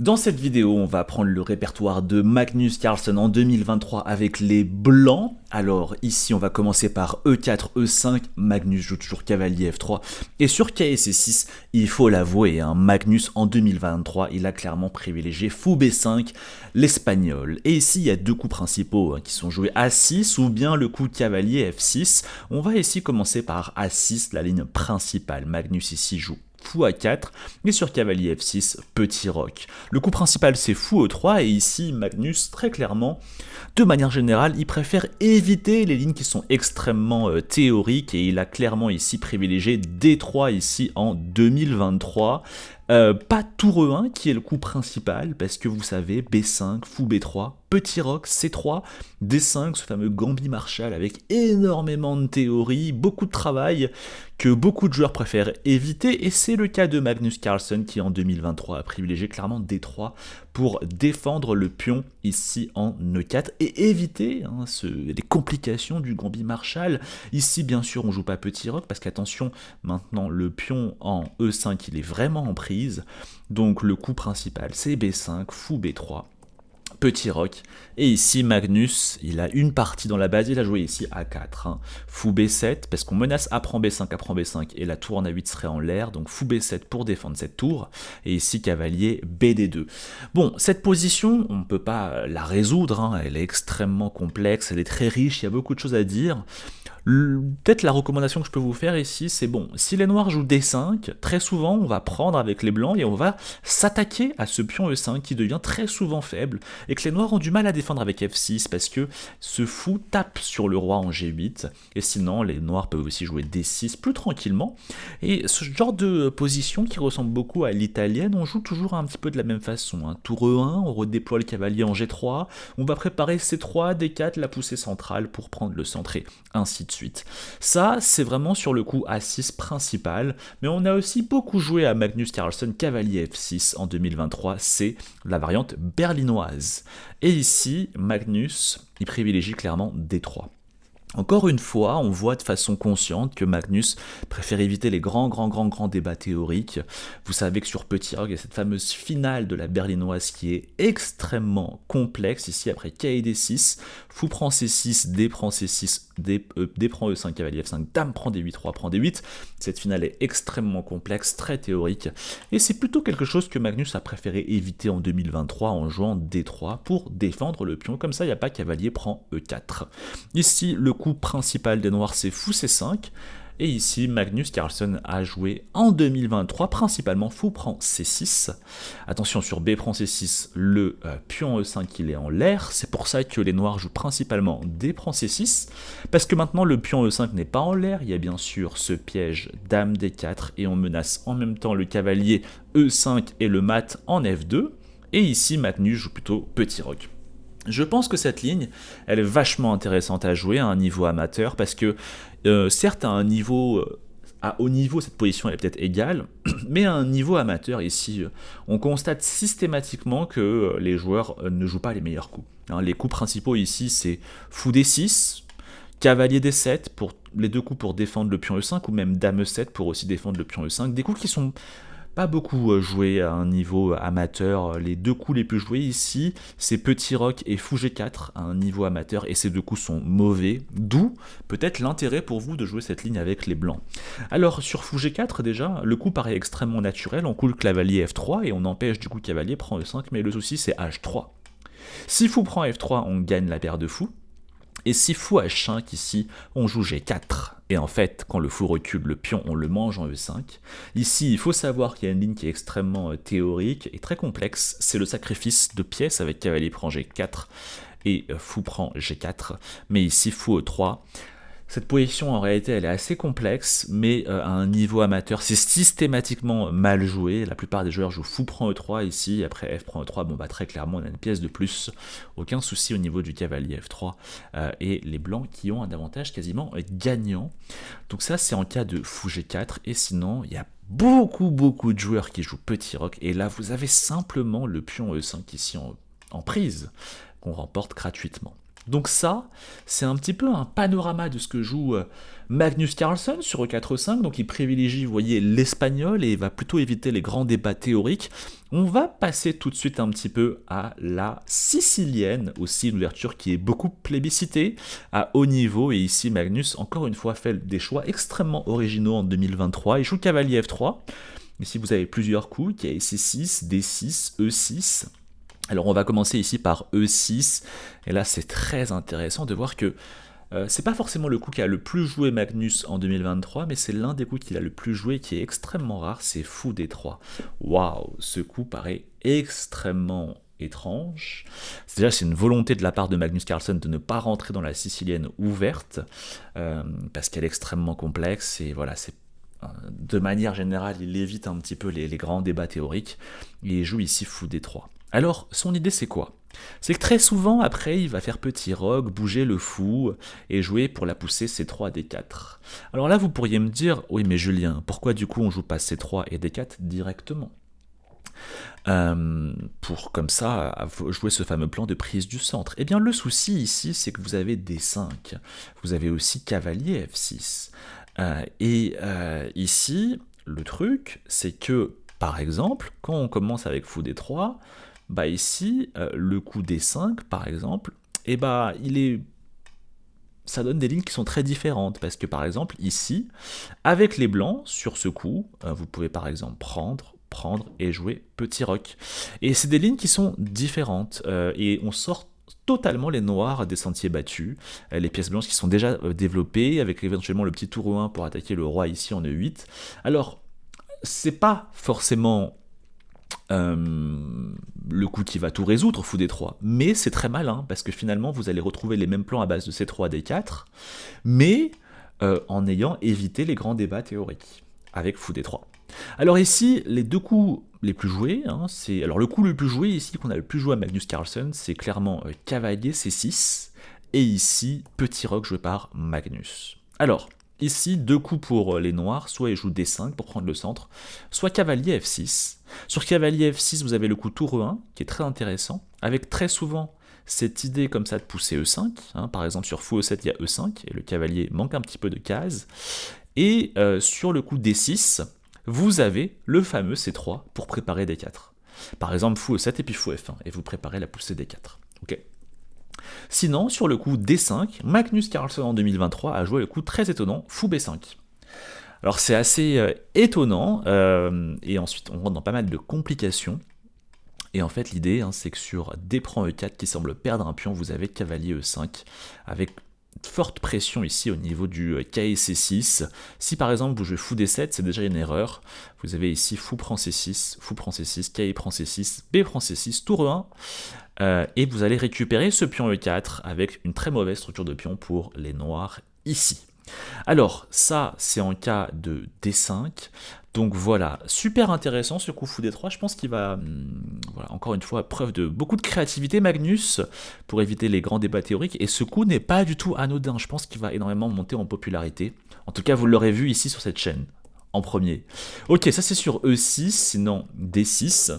Dans cette vidéo, on va prendre le répertoire de Magnus Carlsen en 2023 avec les blancs. Alors ici, on va commencer par E4, E5, Magnus joue toujours cavalier F3. Et sur KSC6, il faut l'avouer, Magnus en 2023, il a clairement privilégié fou B5, l'espagnol. Et ici, il y a deux coups principaux qui sont joués A6 ou bien le coup cavalier F6. On va ici commencer par A6, la ligne principale. Magnus ici joue fou A4, et sur cavalier F6, petit roc. Le coup principal c'est fou E3, et ici Magnus, très clairement, de manière générale, il préfère éviter les lignes qui sont extrêmement théoriques, et il a clairement ici privilégié D3 ici en 2023. Pas tour E1 qui est le coup principal, parce que vous savez, B5, fou B3, petit roc, C3, D5, ce fameux gambit Marshall avec énormément de théorie, beaucoup de travail que beaucoup de joueurs préfèrent éviter, et c'est le cas de Magnus Carlsen qui en 2023 a privilégié clairement D3 pour défendre le pion ici en E4 et éviter les complications du gambit Marshall. Ici bien sûr on joue pas petit roc parce qu'attention, maintenant le pion en E5 il est vraiment en prise, donc le coup principal c'est B5, fou B3, petit roc, et ici Magnus, il a une partie dans la base, il a joué ici A4, fou B7, parce qu'on menace A prend B5, A prend B5, et la tour en A8 serait en l'air, donc fou B7 pour défendre cette tour, et ici cavalier BD2. Bon, cette position, on ne peut pas la résoudre, elle est extrêmement complexe, elle est très riche, il y a beaucoup de choses à dire. Peut-être la recommandation que je peux vous faire ici, c'est bon, si les noirs jouent D5, très souvent on va prendre avec les blancs et on va s'attaquer à ce pion E5 qui devient très souvent faible, et que les noirs ont du mal à défendre avec F6 parce que ce fou tape sur le roi en G8, et sinon les noirs peuvent aussi jouer D6 plus tranquillement, et ce genre de position qui ressemble beaucoup à l'italienne, on joue toujours un petit peu de la même façon, tour E1, on redéploie le cavalier en G3, on va préparer C3, D4, la poussée centrale pour prendre le centre et ainsi de suite. Ça, c'est vraiment sur le coup A6 principal, mais on a aussi beaucoup joué à Magnus Carlsen cavalier F6 en 2023, c'est la variante berlinoise. Et ici, Magnus, il privilégie clairement D3. Encore une fois, on voit de façon consciente que Magnus préfère éviter les grands débats théoriques. Vous savez que sur Petit Roc, il y a cette fameuse finale de la berlinoise qui est extrêmement complexe. Ici, après KD6, fou prend C6, D prend C6, D prend E5, cavalier F5, dame prend D8, roi prend D8. Cette finale est extrêmement complexe, très théorique. Et c'est plutôt quelque chose que Magnus a préféré éviter en 2023 en jouant D3 pour défendre le pion. Comme ça, il n'y a pas cavalier prend E4. Ici, le coup principal des noirs c'est fou C5, et ici Magnus Carlsen a joué en 2023 principalement fou prend C6. Attention, sur B prend C6, le pion E5 il est en l'air, c'est pour ça que les noirs jouent principalement D prend C6, parce que maintenant le pion E5 n'est pas en l'air, il y a bien sûr ce piège dame D4, et on menace en même temps le cavalier E5 et le mat en F2, et ici Magnus joue plutôt petit roc. Je pense que cette ligne, elle est vachement intéressante à jouer à un niveau amateur, parce que certes à un niveau, à haut niveau, cette position elle est peut-être égale, mais à un niveau amateur ici, on constate systématiquement que les joueurs ne jouent pas les meilleurs coups. Les coups principaux ici c'est fou D6, cavalier D7 pour les deux coups pour défendre le pion E5, ou même dame E7 pour aussi défendre le pion E5, des coups qui sont pas beaucoup joué à un niveau amateur. Les deux coups les plus joués ici, c'est petit roc et fou G4 à un niveau amateur, et ces deux coups sont mauvais, d'où peut-être l'intérêt pour vous de jouer cette ligne avec les blancs. Alors sur fou G4 déjà, le coup paraît extrêmement naturel, on coule le cavalier F3 et on empêche du coup cavalier prend E5, mais le souci c'est H3. Si fou prend F3, on gagne la paire de fous. Et si fou H5 ici, on joue G4. Et en fait, quand le fou recule, le pion, on le mange en E5. Ici, il faut savoir qu'il y a une ligne qui est extrêmement théorique et très complexe. C'est le sacrifice de pièces avec cavalier prend G4 et fou prend G4. Mais ici, fou E3. Cette position, en réalité, elle est assez complexe, mais à un niveau amateur, c'est systématiquement mal joué. La plupart des joueurs jouent fou prend E3 ici, après F prend E3, bon bah très clairement, on a une pièce de plus. Aucun souci au niveau du cavalier F3, et les blancs qui ont un avantage quasiment gagnant. Donc ça, c'est en cas de fou G4, et sinon, il y a beaucoup de joueurs qui jouent petit roc, et là, vous avez simplement le pion E5 ici en prise, qu'on remporte gratuitement. Donc ça, c'est un petit peu un panorama de ce que joue Magnus Carlsen sur E4-5, donc il privilégie, vous voyez, l'espagnol et va plutôt éviter les grands débats théoriques. On va passer tout de suite un petit peu à la sicilienne, aussi une ouverture qui est beaucoup plébiscitée, à haut niveau, et ici Magnus, encore une fois, fait des choix extrêmement originaux en 2023. Il joue cavalier F3, ici vous avez plusieurs coups, qui est C6, D6, E6... Alors on va commencer ici par E6, et là c'est très intéressant de voir que c'est pas forcément le coup qui a le plus joué Magnus en 2023, mais c'est l'un des coups qu'il a le plus joué qui est extrêmement rare, c'est Fou D3. Waouh, ce coup paraît extrêmement étrange. Déjà c'est une volonté de la part de Magnus Carlsen de ne pas rentrer dans la sicilienne ouverte, parce qu'elle est extrêmement complexe, et voilà, c'est de manière générale, il évite un petit peu les grands débats théoriques, et il joue ici Fou D3. Alors, son idée, c'est quoi? C'est que très souvent, après, il va faire petit rogue, bouger le fou, et jouer pour la pousser C3 D4. Alors là, vous pourriez me dire, oui, mais Julien, pourquoi du coup on joue pas C3 et D4 directement? Pour comme ça jouer ce fameux plan de prise du centre. Eh bien, le souci ici, c'est que vous avez D5, vous avez aussi cavalier F6. Ici, le truc, c'est que, par exemple, quand on commence avec fou D3, bah ici, le coup D5, par exemple, et bah ça donne des lignes qui sont très différentes, parce que par exemple, ici, avec les blancs, sur ce coup, vous pouvez par exemple prendre et jouer petit roc. Et c'est des lignes qui sont différentes, et on sort totalement les noirs des sentiers battus, les pièces blanches qui sont déjà développées, avec éventuellement le petit tour 1 pour attaquer le roi ici en E8. Alors, c'est pas forcément le coup qui va tout résoudre, fou D3, mais c'est très malin, parce que finalement vous allez retrouver les mêmes plans à base de C3, D4, mais en ayant évité les grands débats théoriques, avec fou D3. Alors ici, les deux coups les plus joués, alors le coup le plus joué ici, qu'on a le plus joué à Magnus Carlsen, c'est clairement cavalier C6, et ici, petit roc joué par Magnus. Alors, ici, deux coups pour les noirs, soit il joue D5 pour prendre le centre, soit cavalier F6. Sur cavalier F6, vous avez le coup tour E1, qui est très intéressant, avec très souvent cette idée comme ça de pousser E5, par exemple sur fou E7 il y a E5, et le cavalier manque un petit peu de cases, et sur le coup D6, vous avez le fameux C3 pour préparer D4. Par exemple, fou E7 et puis fou F1, et vous préparez la poussée D4. Ok. Sinon, sur le coup D5, Magnus Carlsen en 2023 a joué le coup très étonnant, fou B5. Alors c'est assez étonnant, et ensuite on rentre dans pas mal de complications. Et en fait l'idée, c'est que sur D prend E4 qui semble perdre un pion, vous avez cavalier E5, avec forte pression ici au niveau du KC6. Si par exemple vous jouez fou D7, c'est déjà une erreur. Vous avez ici fou prend C6, KI prend C6, B prend C6, tour E1, et vous allez récupérer ce pion E4 avec une très mauvaise structure de pion pour les noirs ici. Alors ça c'est en cas de D5, donc voilà, super intéressant ce coup fou D3, je pense qu'il va, voilà, encore une fois, preuve de beaucoup de créativité Magnus, pour éviter les grands débats théoriques, et ce coup n'est pas du tout anodin, je pense qu'il va énormément monter en popularité, en tout cas vous l'aurez vu ici sur cette chaîne, en premier. Ok, ça c'est sur E6, sinon D6,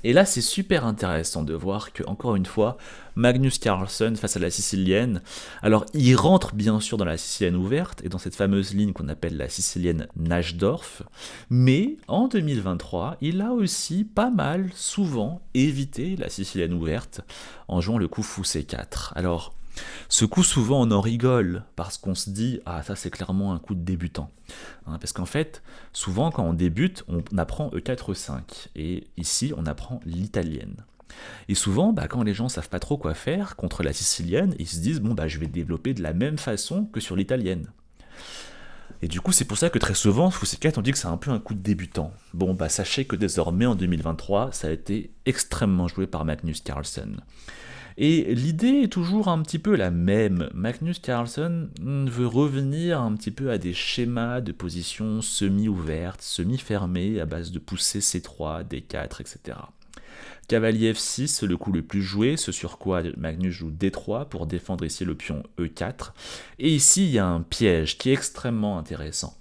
et là c'est super intéressant de voir que, encore une fois, Magnus Carlsen face à la sicilienne, alors il rentre bien sûr dans la sicilienne ouverte et dans cette fameuse ligne qu'on appelle la sicilienne Najdorf, mais en 2023 il a aussi pas mal souvent évité la sicilienne ouverte en jouant le coup fou C4. Alors ce coup, souvent, on en rigole, parce qu'on se dit « Ah, ça, c'est clairement un coup de débutant. » Parce qu'en fait, souvent, quand on débute, on apprend E4-5, et ici, on apprend l'italienne. Et souvent, quand les gens savent pas trop quoi faire contre la sicilienne, ils se disent « Bon, je vais développer de la même façon que sur l'italienne. » Et du coup, c'est pour ça que très souvent, fou C4, on dit que c'est un peu un coup de débutant. Bon, sachez que désormais, en 2023, ça a été extrêmement joué par Magnus Carlsen. Et l'idée est toujours un petit peu la même. Magnus Carlsen veut revenir un petit peu à des schémas de position semi-ouvertes, semi-fermées, à base de poussée C3, D4, etc. Cavalier F6, c'est le coup le plus joué, ce sur quoi Magnus joue D3 pour défendre ici le pion E4. Et ici, il y a un piège qui est extrêmement intéressant.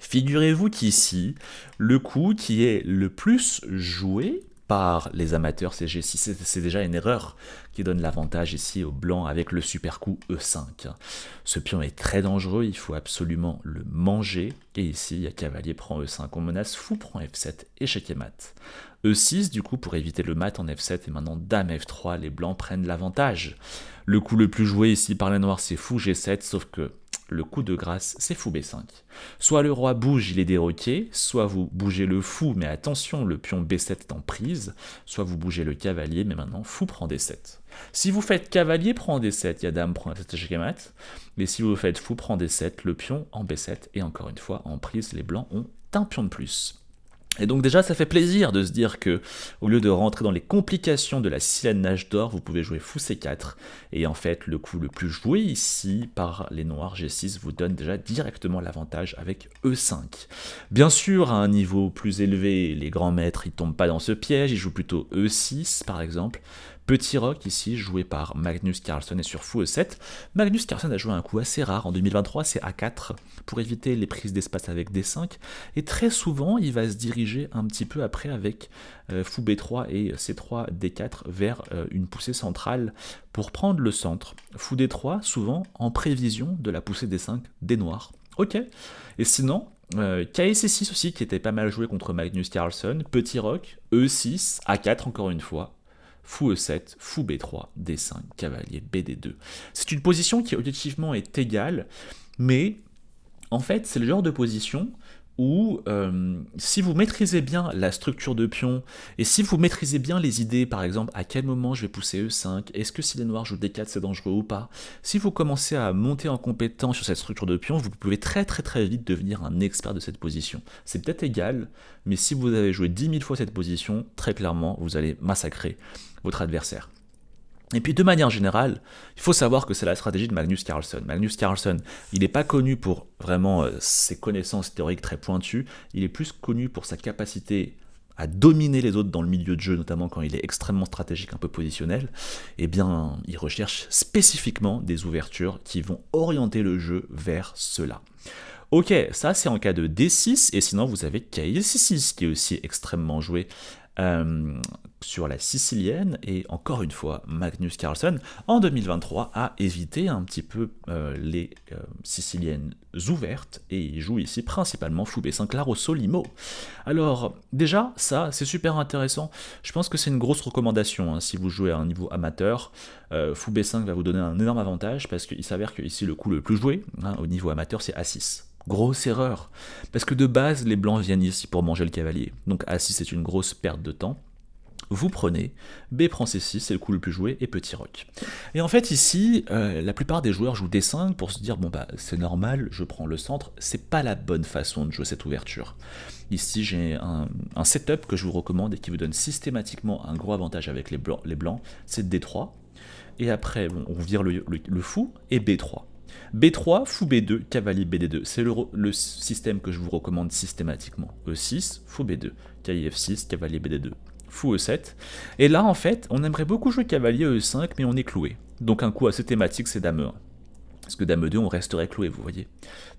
Figurez-vous qu'ici, le coup qui est le plus joué, par les amateurs, c'est G6, c'est déjà une erreur qui donne l'avantage ici au blanc avec le super coup E5. Ce pion est très dangereux, il faut absolument le manger, et ici il y a cavalier prend E5, on menace fou prend F7, échec et mat. E6 du coup pour éviter le mat en F7 et maintenant dame F3, les blancs prennent l'avantage. Le coup le plus joué ici par les noirs c'est fou G7, sauf que le coup de grâce, c'est fou B5. Soit le roi bouge, il est déroqué, soit vous bougez le fou, mais attention, le pion B7 est en prise, soit vous bougez le cavalier, mais maintenant fou prend D7. Si vous faites cavalier prend D7, il y a dame prend D7 échec et mat, mais si vous faites fou prend D7, le pion en B7, et encore une fois, en prise, les blancs ont un pion de plus. Et donc déjà, ça fait plaisir de se dire que, au lieu de rentrer dans les complications de la Sicilienne nage d'or, vous pouvez jouer fou C4. Et en fait, le coup le plus joué ici par les noirs G6 vous donne déjà directement l'avantage avec E5. Bien sûr, à un niveau plus élevé, les grands maîtres, ils tombent pas dans ce piège, ils jouent plutôt E6 par exemple. Petit rock ici, joué par Magnus Carlsen et sur fou E7. Magnus Carlsen a joué un coup assez rare en 2023, c'est A4, pour éviter les prises d'espace avec D5. Et très souvent, il va se diriger un petit peu après avec fou B3 et C3, D4 vers une poussée centrale pour prendre le centre. Fou D3, souvent en prévision de la poussée D5 des noirs. Ok. Et sinon, KSC6 aussi, qui était pas mal joué contre Magnus Carlsen. Petit rock, E6, A4 encore une fois. Fou E7, fou B3, D5, cavalier, BD2. C'est une position qui objectivement est égale, mais en fait c'est le genre de position où si vous maîtrisez bien la structure de pion, et si vous maîtrisez bien les idées, par exemple à quel moment je vais pousser E5, est-ce que si les noirs jouent D4 c'est dangereux ou pas, si vous commencez à monter en compétence sur cette structure de pion, vous pouvez très vite devenir un expert de cette position. C'est peut-être égal, mais si vous avez joué 10 000 fois cette position, très clairement vous allez massacrer votre adversaire. Et puis de manière générale, il faut savoir que c'est la stratégie de Magnus Carlsen. Magnus Carlsen, il n'est pas connu pour vraiment ses connaissances théoriques très pointues, il est plus connu pour sa capacité à dominer les autres dans le milieu de jeu, notamment quand il est extrêmement stratégique, un peu positionnel. Eh bien, il recherche spécifiquement des ouvertures qui vont orienter le jeu vers cela. Ok, ça c'est en cas de D6, et sinon vous avez KSC6 qui est aussi extrêmement joué sur la sicilienne, et encore une fois, Magnus Carlsen, en 2023, a évité un petit peu les siciliennes ouvertes, et il joue ici principalement fou B5, la Rosso Limo. Alors, déjà, ça, c'est super intéressant, je pense que c'est une grosse recommandation, hein, si vous jouez à un niveau amateur, fou B5 va vous donner un énorme avantage, parce qu'il s'avère que ici, le coup le plus joué, hein, au niveau amateur, c'est A6. Grosse erreur, parce que de base, les blancs viennent ici pour manger le cavalier, donc A6 c'est une grosse perte de temps. Vous prenez, B prend C6, c'est le coup le plus joué, et petit roc. Et en fait ici, la plupart des joueurs jouent D5 pour se dire, bon bah c'est normal, je prends le centre, c'est pas la bonne façon de jouer cette ouverture. Ici j'ai un setup que je vous recommande et qui vous donne systématiquement un gros avantage avec les blancs, c'est D3, et après bon, on vire le fou, et B3. B3, fou B2, cavalier BD2. C'est le système que je vous recommande systématiquement. E6, fou B2, cavalier F6, cavalier BD2, fou E7. Et là, en fait, on aimerait beaucoup jouer cavalier E5, mais on est cloué. Donc un coup assez thématique, c'est dame E1. Parce que dame E2, on resterait cloué, vous voyez.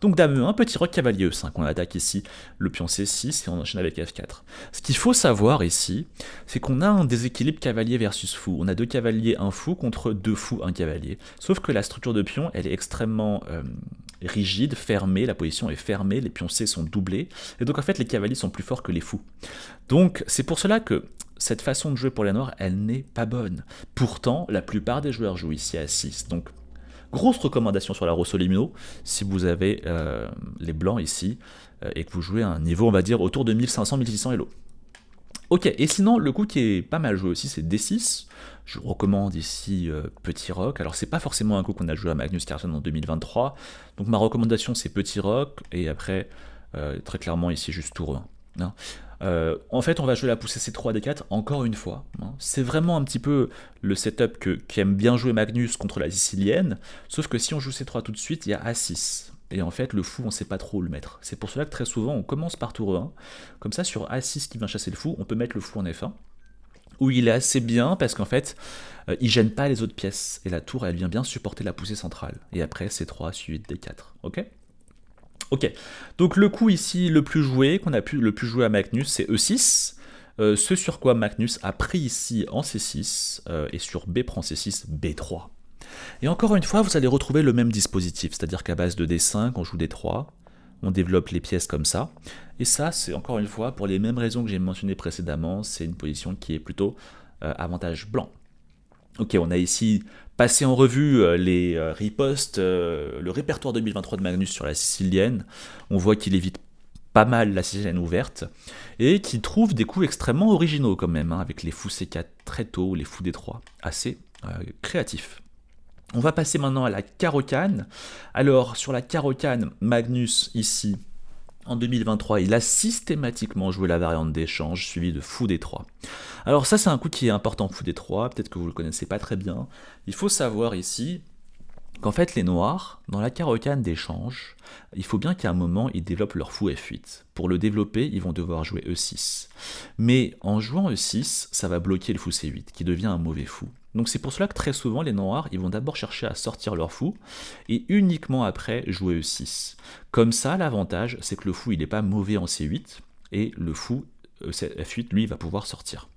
Donc dame E1, petit roc, cavalier E5. On attaque ici le pion C6 et on enchaîne avec F4. Ce qu'il faut savoir ici, c'est qu'on a un déséquilibre cavalier versus fou. On a deux cavaliers, un fou, contre deux fous, un cavalier. Sauf que la structure de pion, elle est extrêmement rigide, fermée, la position est fermée, les pions C sont doublés. Et donc en fait, les cavaliers sont plus forts que les fous. Donc c'est pour cela que cette façon de jouer pour les noirs, elle n'est pas bonne. Pourtant, la plupart des joueurs jouent ici à 6. Donc grosse recommandation sur la Rosso Limo, si vous avez les blancs ici, et que vous jouez à un niveau, on va dire, autour de 1500-1600 Elo. Ok, et sinon, le coup qui est pas mal joué aussi, c'est D6. Je vous recommande ici Petit Roc. Alors, c'est pas forcément un coup qu'on a joué à Magnus Carlsen en 2023. Donc, ma recommandation, c'est Petit Roc, et après, très clairement, ici, juste tour 1. Hein. En fait, on va jouer la poussée C3 D4 encore une fois. Hein. C'est vraiment un petit peu le setup qu'aime bien jouer Magnus contre la sicilienne, sauf que si on joue C3 tout de suite, il y a A6. Et en fait, le fou, on ne sait pas trop où le mettre. C'est pour cela que très souvent, on commence par tour 1. Comme ça, sur A6 qui vient chasser le fou, on peut mettre le fou en F1. Où il est assez bien parce qu'en fait, il gêne pas les autres pièces. Et la tour, elle vient bien supporter la poussée centrale. Et après, C3 suivi de D4. Ok ? Ok, donc le coup ici le plus joué, qu'on a pu le plus jouer à Magnus, c'est E6. Ce sur quoi Magnus a pris ici en C6, et sur B prend C6, B3. Et encore une fois, vous allez retrouver le même dispositif, c'est-à-dire qu'à base de D5, on joue D3, on développe les pièces comme ça, et ça, c'est encore une fois, pour les mêmes raisons que j'ai mentionnées précédemment, c'est une position qui est plutôt avantage blanc. Ok, on a ici passé en revue les ripostes, le répertoire 2023 de Magnus sur la sicilienne. On voit qu'il évite pas mal la sicilienne ouverte et qu'il trouve des coups extrêmement originaux quand même, hein, avec les fous C4 très tôt, les fous D3 assez créatifs. On va passer maintenant à la carocane. Alors sur la carocane, Magnus ici, en 2023, il a systématiquement joué la variante d'échange suivie de fou D3. Alors ça c'est un coup qui est important, fou D3, peut-être que vous ne le connaissez pas très bien. Il faut savoir ici qu'en fait les noirs, dans la carocane d'échange, il faut bien qu'à un moment ils développent leur fou F8. Pour le développer, ils vont devoir jouer E6. Mais en jouant E6, ça va bloquer le fou C8, qui devient un mauvais fou. Donc c'est pour cela que très souvent les noirs, ils vont d'abord chercher à sortir leur fou, et uniquement après jouer E6. Comme ça, l'avantage, c'est que le fou il n'est pas mauvais en C8, et le fou F8, lui, va pouvoir sortir.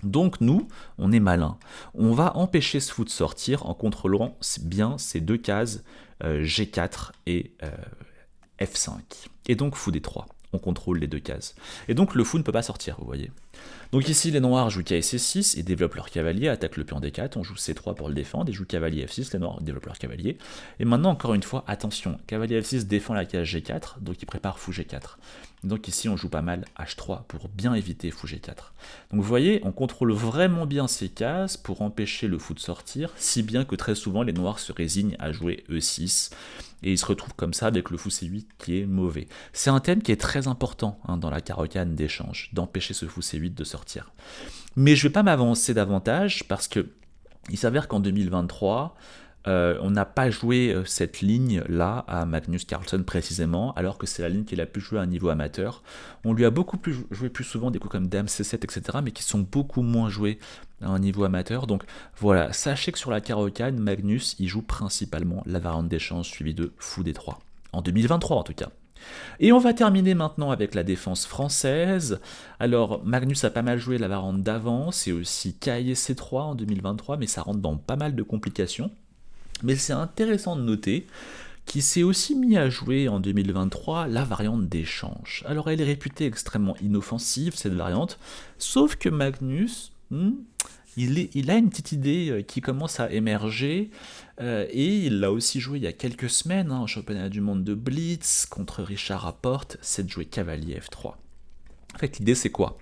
Donc nous, on est malin. On va empêcher ce fou de sortir en contrôlant bien ces deux cases G4 et F5. Et donc fou D3. On contrôle les deux cases. Et donc le fou ne peut pas sortir, vous voyez. Donc ici, les noirs jouent cavalier C6, ils développent leur cavalier, attaquent le pion D4, on joue C3 pour le défendre, ils jouent cavalier F6, les noirs développent leur cavalier. Et maintenant, encore une fois, attention, cavalier F6 défend la case G4, donc il prépare fou G4. Donc ici, on joue pas mal H3 pour bien éviter fou G4. Donc vous voyez, on contrôle vraiment bien ces cases pour empêcher le fou de sortir, si bien que très souvent, les noirs se résignent à jouer E6, et ils se retrouvent comme ça avec le fou C8 qui est mauvais. C'est un thème qui est très important dans la carocane d'échange, d'empêcher ce fou C8 de sortir. Mais je ne vais pas m'avancer davantage parce que il s'avère qu'en 2023, on n'a pas joué cette ligne-là à Magnus Carlsen précisément, alors que c'est la ligne qu'il a pu jouer à un niveau amateur. On lui a beaucoup plus joué plus souvent des coups comme Dame C7, etc., mais qui sont beaucoup moins joués à un niveau amateur. Donc voilà, sachez que sur la carocane, Magnus, il joue principalement la variante d'échange suivie de fou D3. En 2023 en tout cas. Et on va terminer maintenant avec la défense française. Alors, Magnus a pas mal joué la variante d'avant, c'est aussi cavalier C3 en 2023, mais ça rentre dans pas mal de complications. Mais c'est intéressant de noter qu'il s'est aussi mis à jouer en 2023 la variante d'échange. Alors, elle est réputée extrêmement inoffensive, cette variante, sauf que Magnus... il a une petite idée qui commence à émerger, et il l'a aussi joué il y a quelques semaines, au championnat du monde de Blitz, contre Richard Rapporte, c'est de jouer cavalier F3. En fait, l'idée c'est quoi?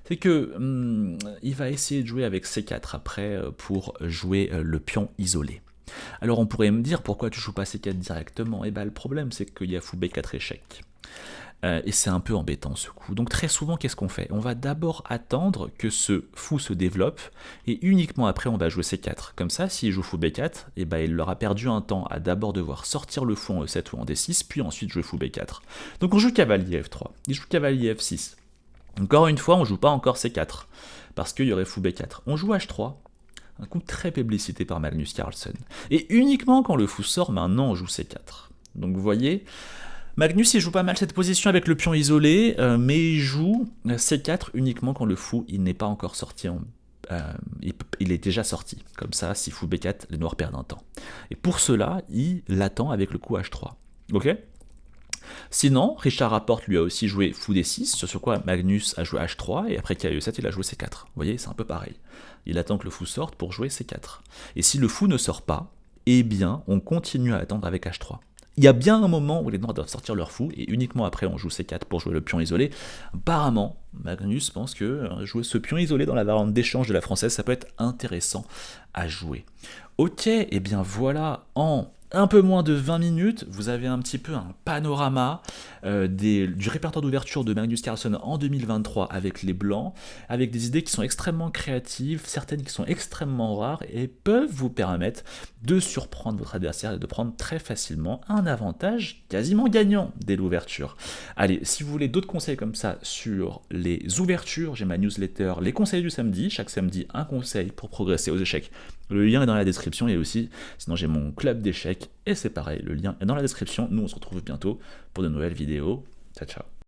C'est que il va essayer de jouer avec C4 après pour jouer le pion isolé. Alors on pourrait me dire, pourquoi tu joues pas C4 directement? Et bien le problème c'est qu'il y a fou B4 échec. Et c'est un peu embêtant ce coup. Donc très souvent, qu'est-ce qu'on fait? On va d'abord attendre que ce fou se développe, et uniquement après on va jouer C4. Comme ça, s'il joue fou B4, et ben il aura perdu un temps à d'abord devoir sortir le fou en E7 ou en D6, puis ensuite jouer fou B4. Donc on joue cavalier F3, il joue cavalier F6. Encore une fois, on joue pas encore C4, parce qu'il y aurait fou B4. On joue H3, un coup très publicité par Magnus Carlsen. Et uniquement quand le fou sort, maintenant on joue C4. Donc vous voyez... Magnus il joue pas mal cette position avec le pion isolé, mais il joue C4 uniquement quand le fou il n'est pas encore sorti, il est déjà sorti. Comme ça, si fou B4, les noirs perdent un temps. Et pour cela, il l'attend avec le coup H3. Ok? Sinon, Richard Rapporte lui a aussi joué fou D6, sur quoi Magnus a joué H3, et après qu'il y a E7, il a joué C4. Vous voyez, c'est un peu pareil. Il attend que le fou sorte pour jouer C4. Et si le fou ne sort pas, eh bien, on continue à attendre avec H3. Il y a bien un moment où les noirs doivent sortir leur fou, et uniquement après on joue C4 pour jouer le pion isolé. Apparemment, Magnus pense que jouer ce pion isolé dans la variante d'échange de la française, ça peut être intéressant à jouer. Ok, et bien voilà, en un peu moins de 20 minutes, vous avez un petit peu un panorama du répertoire d'ouverture de Magnus Carlsen en 2023 avec les blancs, avec des idées qui sont extrêmement créatives, certaines qui sont extrêmement rares et peuvent vous permettre de surprendre votre adversaire et de prendre très facilement un avantage quasiment gagnant dès l'ouverture. Allez, si vous voulez d'autres conseils comme ça sur les ouvertures, j'ai ma newsletter Les Conseils du samedi, chaque samedi un conseil pour progresser aux échecs. Le lien est dans la description, et aussi, sinon j'ai mon club d'échecs, et c'est pareil, le lien est dans la description. Nous on se retrouve bientôt pour de nouvelles vidéos. Ciao ciao.